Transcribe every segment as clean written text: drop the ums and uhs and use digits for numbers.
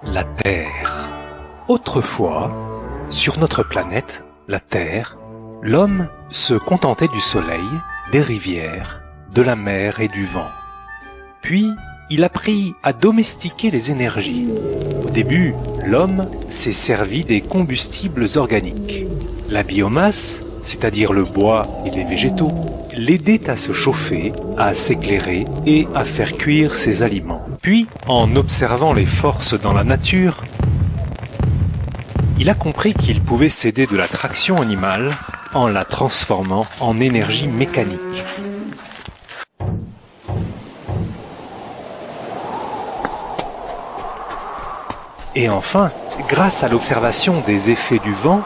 La Terre. Autrefois, sur notre planète, la Terre, l'homme se contentait du soleil, des rivières, de la mer et du vent. Puis, il apprit à domestiquer les énergies. Au début, l'homme s'est servi des combustibles organiques. La biomasse, c'est-à-dire le bois et les végétaux, l'aidait à se chauffer, à s'éclairer et à faire cuire ses aliments. Puis, en observant les forces dans la nature, il a compris qu'il pouvait s'aider de la traction animale en la transformant en énergie mécanique. Et enfin, grâce à l'observation des effets du vent,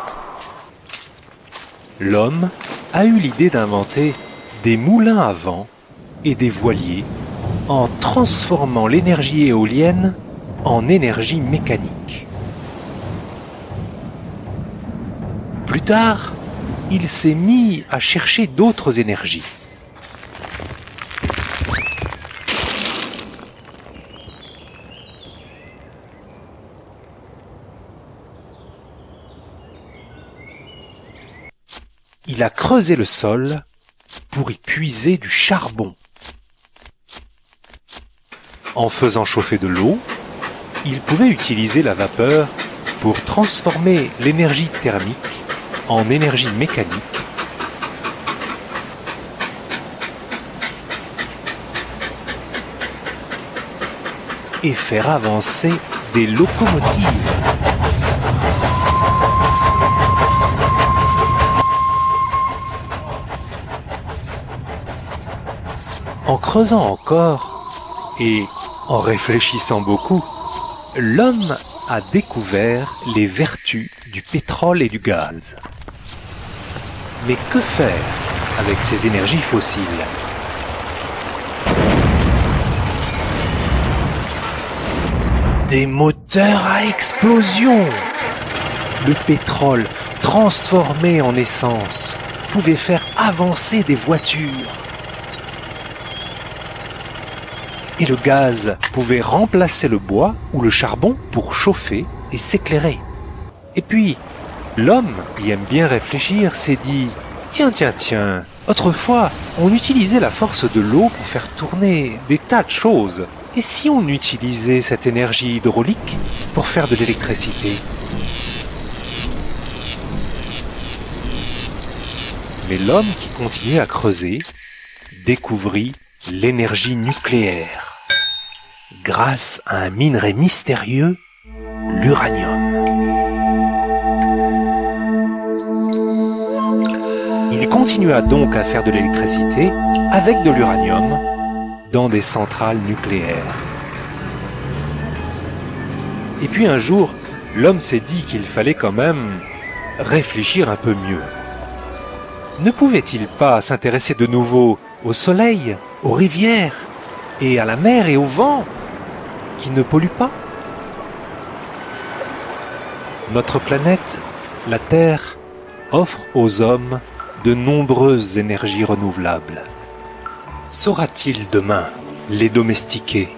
l'homme a eu l'idée d'inventer des moulins à vent et des voiliers en transformant l'énergie éolienne en énergie mécanique. Plus tard, il s'est mis à chercher d'autres énergies. Il a creusé le sol pour y puiser du charbon. En faisant chauffer de l'eau, il pouvait utiliser la vapeur pour transformer l'énergie thermique en énergie mécanique et faire avancer des locomotives. En creusant encore et en réfléchissant beaucoup, l'homme a découvert les vertus du pétrole et du gaz. Mais que faire avec ces énergies fossiles ? Des moteurs à explosion! Le pétrole, transformé en essence, pouvait faire avancer des voitures. Et le gaz pouvait remplacer le bois ou le charbon pour chauffer et s'éclairer. Et puis, l'homme, qui aime bien réfléchir, s'est dit « Tiens, autrefois, on utilisait la force de l'eau pour faire tourner des tas de choses. Et si on utilisait cette énergie hydraulique pour faire de l'électricité ?» Mais l'homme qui continuait à creuser découvrit l'énergie nucléaire grâce à un minerai mystérieux, l'uranium. Il continua donc à faire de l'électricité avec de l'uranium dans des centrales nucléaires. Et puis un jour, l'homme s'est dit qu'il fallait quand même réfléchir un peu mieux. Ne pouvait-il pas s'intéresser de nouveau au soleil, aux rivières, et à la mer et au vent, qui ne polluent pas? Notre planète, la Terre, offre aux hommes de nombreuses énergies renouvelables. Saura-t-il demain les domestiquer ?